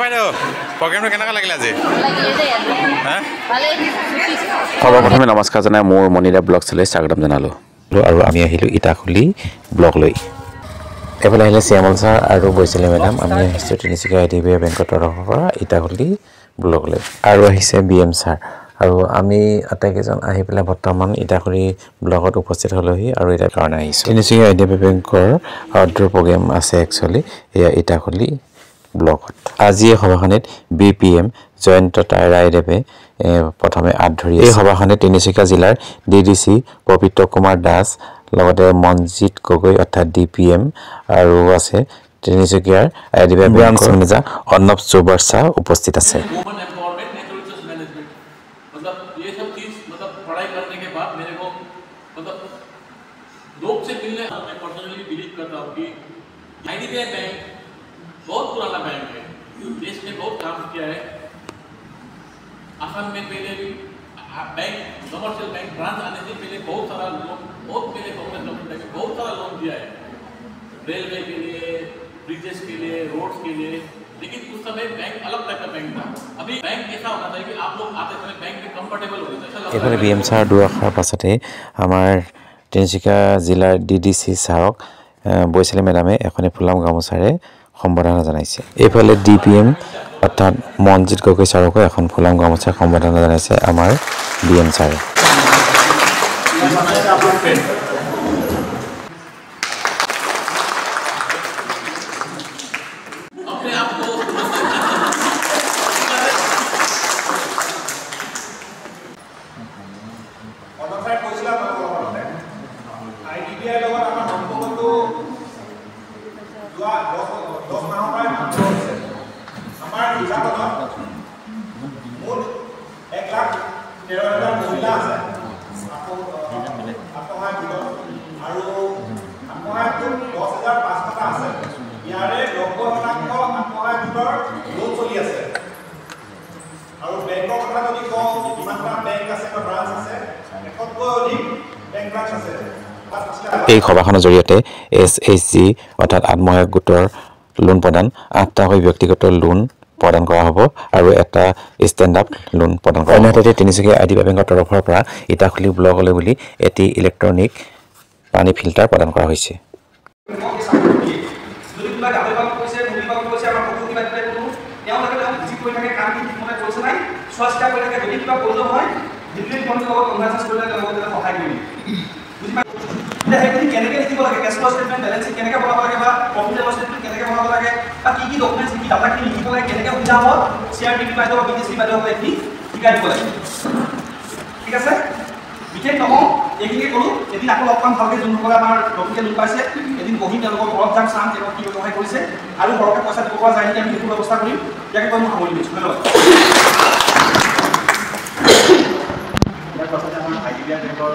বাইদেউ প্ৰগ্ৰেমটো কেনেকুৱা লাগিলে আজি সৰ্বপ্ৰথমে নমস্কাৰ জনাই মোৰ মণিৰাম ব্লগ চালৈ স্বাগতম জনালোঁ আৰু আমি আহিলোঁ ইটাখুলি ব্লগ লৈ এইফালে আহিলে শ্যামল ছাৰ আৰু বৈশালী মেডাম আমি আহিছোঁ তিনিচুকীয়া IDBI বেংকৰ তৰফৰ পৰা ইটাখুলি ব্লগ লৈ আৰু আহিছে BM ছাৰ আৰু আমি আটাইকেইজন আহি পেলাই বৰ্তমান ইটাখুলি ব্লগত উপস্থিত হ'লোহি আৰু এটাৰ কাৰণে আহিছোঁ তিনিচুকীয়া IDBI বেংকৰ আউটডোৰ প্ৰগ্ৰেম আছে একচুৱেলি এয়া ইটাখুলি ব্লকত আজি এই সভাখনিত BPM জয়ন্ত ৰায়দেৱে প্ৰথমে আঁত ধৰি এই সভাখনিত তিনিচুকীয়া জিলাৰ DDC পবিত্ৰ কুমাৰ দাস লগতে মনজিত গগৈ অৰ্থাৎ DPM আৰু আছে তিনিচুকীয়াৰ IDBI বেংকৰ মেনেজাৰ অৰ্ণৱ চৌবাৰ্চা উপস্থিত আছে लोग से मिलने मैं पर्सनली बिलीव करता हूँ कि IDBI बैंक बहुत पुराना बैंक है देश में बहुत काम किया है असम में पहले भी बैंक कमर्शियल बैंक ब्रांच आने से पहले बहुत सारा लोन बहुत पहले कांग्रेस गवर्नमेंट ने बहुत सारा लोन दिया है रेलवे के लिए ब्रिजेस के लिए रोड्स के लिए लेकिन उस समय बैंक अलग टाइप का बैंक था अभी बैंक ऐसा होना चाहिए कि आप लोग आते समय बैंक में कंफर्टेबल हो जाए এইফালে BM ছাৰ দুআষাৰ পাছতে আমাৰ তিনিচুকীয়া জিলাৰ DDC ছাৰক বৈশালী মেডামে এখনি ফুলাম গামোচাৰে সম্বৰ্ধনা জনাইছে এইফালে DPM অৰ্থাৎ মনজিত গগৈ ছাৰকো এখন ফুলাম গামোচাৰে সম্বৰ্ধনা জনাইছে আমাৰ BM ছাৰে এই সভাখনৰ জৰিয়তে SHG অৰ্থাৎ আত্মসহায়ক গোটৰ লোন প্ৰদান 8টাকৈ ব্যক্তিগত লোন প্ৰদান কৰা হ'ব আৰু এটা ষ্টেণ্ড আপ লোন প্ৰদান কৰা হ'ব অন্যহাতে তিনিচুকীয়া IDBI বেংকৰ তৰফৰ পৰা ইটাখুলি ব্লকলৈ বুলি এটি ইলেক্ট্ৰনিক পানী ফিল্টাৰ প্ৰদান কৰা হৈছে কেনেকৈ লিখিব লাগে cash flow statement balance sheet কেনেকৈ বনাব লাগে বা প্ৰফিট এণ্ড লছ ষ্টেটমেণ্ট কেনেকৈ বনাব লাগে বা কি কি ডকুমেণ্টছ কি ডাটাখিনি লিখিব লাগে কেনেকৈ বুজা হ'ব CRTV বাইদেউ BDC বাইদেউ এইখিনি শিকাই দিব লাগে ঠিক আছে বিশেষ নকওঁ এইখিনি কৰোঁ এদিন আকৌ লগ পাম ভালকৈ যোনসকলে আমাৰ নতুনকৈ লোন পাইছে এদিন বহি তেওঁলোকৰ ঘৰত যাম চাম তেওঁলোকক কি ব্যৱসায় কৰিছে আৰু সৰহকৈ পইচা দিব পৰা যায় নেকি আমি সেইটো ব্যৱস্থা কৰিম ইয়াকে কৈ মই সামৰি লৈছোঁ ধন্যবাদ ইয়াৰ পাছতে আমাৰ IDBI বেংকৰ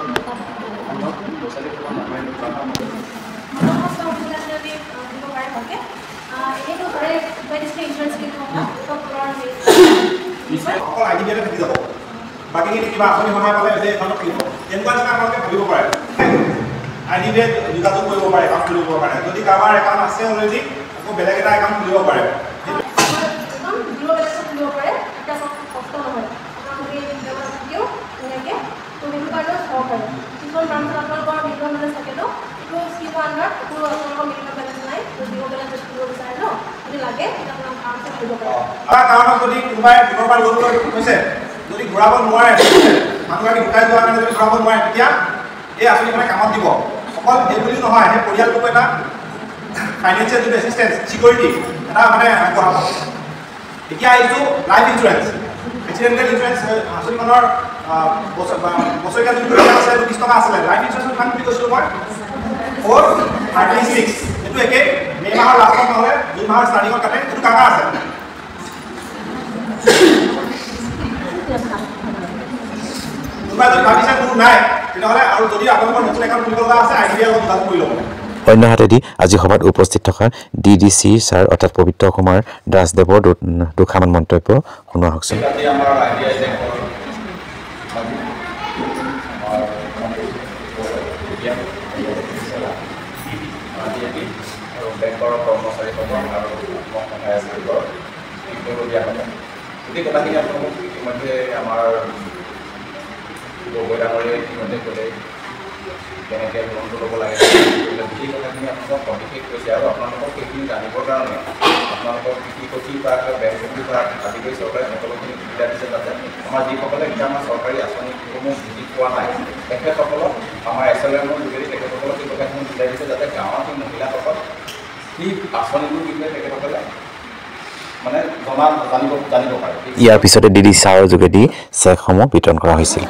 বাকীখিনি কিবা আঁচনি সহায় পালে যে এখনত থাকিব তেনেকুৱা নিচিনা আপোনালোকে ভাবিব পাৰে IDBI যোগাযোগ কৰিব পাৰে একাউণ্ট খুলিব পাৰে যদি কাৰোবাৰ একাউণ্ট আছে অলৰেডি আকৌ বেলেগ এটা একাউণ্ট খুলিব পাৰে কাৰণত যদি কোনোবাই দূৰৰ পৰা লোন লৈ কৈছে যদি ঘূৰাব নোৱাৰে মানুহগৰাকী ঢুকাই যোৱাৰ কাৰণে যদি ঘূৰাব নোৱাৰে তেতিয়া এই আঁচনিখনে কামত দিব অকল সেই বুলি নহয় সেই পৰিয়ালটোকো এটা ফাইনেন্সিয়েল যিটো এছিষ্টেঞ্চ ছিকিউৰিটি এটা মানে আগবঢ়াব এতিয়া আহিছোঁ লাইফ ইঞ্চুৰেঞ্চ এক্সিডেণ্টেল ইঞ্চুৰেঞ্চ আঁচনিখনৰ বছৰীয়া যিটো আছে সেইটো 20 টকা আছিলে লাইফ ইঞ্চুৰেঞ্চৰ কিমান বুলি কৈছিলোঁ মই 436 এইটো একেই মে' মাহৰ লাষ্টত নহ'লে জুন মাহৰ ষ্টাৰ্টিঙত কাটে এইটো কাকা আছে কোনোবাই যদি ভাবিছে কোনো নাই তেতিয়াহ'লে আৰু যদি আপোনালোকৰ নতুন একাউণ্ট খুলিব লগা আছে IDBI লগত যোগাযোগ কৰি ল'ব অন্যহাতেদি আজি সভাত উপস্থিত থকা DDC ছাৰ অৰ্থাৎ পবিত্ৰ কুমাৰ দাসদেৱৰ দুখামান মন্তব্য শুনোৱা হওকচোন বেংকৰ কৰ্মচাৰীসকল আৰু কৰিবলগীয়া হয় গোটেই কথাখিনি আপোনালোকক ইতিমধ্যে আমাৰ গগৈ ডাঙৰীয়াই ইতিমধ্যে ক'লে কেনেকৈ লোনটো ল'ব লাগে গোটেই কথাখিনি আপোনালোকক সবিশেষ কৈছে আৰু আপোনালোকক সেইখিনি জানিবৰ কাৰণে আপোনালোকক কৃষি সচিব বা বেংক সচিব পৰা আদি কৰি চৰকাৰে সকলোখিনি সুবিধা দিছে যাতে আমাৰ যিসকলে এতিয়া আমাৰ চৰকাৰী আঁচনিসমূহ বুজি পোৱা নাই তেখেতসকলক আমাৰ SLMৰ যোগেদি তেখেতসকলক এই কথাখিনি বুজাই দিছে যাতে গাঁৱৰ সেই মহিলাসকল সেই আঁচনিটোৰ বিষয়ে তেখেতসকলে মানে জানিব পাৰে। ইয়াৰ পিছতে DD ছাৰৰ যোগেদি চেকসমূহ বিতৰণ কৰা হৈছিল।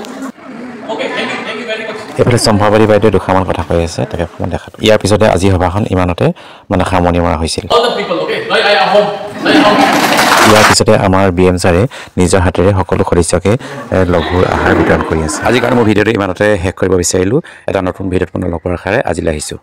Okay, thank you very much. এইফালে চম্পাৱতী বাইদেৱে দুষাৰমান কথা কৈ আছে তাকে অকণমান দেখাটো। ইয়াৰ পিছতে আজি সভাখন ইমানতে মানে সামৰণি মৰা হৈছিল। All the people, okay? Noi ahom. ইয়াৰ পিছতে আমাৰ BM ছাৰে নিজৰ হাতেৰে সকলো সদস্যকে লঘুৰ আহাৰ বিতৰণ কৰি আছে। আজিৰ কাৰণে মোৰ ভিডিঅ'টো ইমানতে শেষ কৰিব বিচাৰিলোঁ। এটা নতুন ভিডিঅ'ত পুনৰ লগ পোৱাৰ আশাৰে আজিলৈ আহিছোঁ।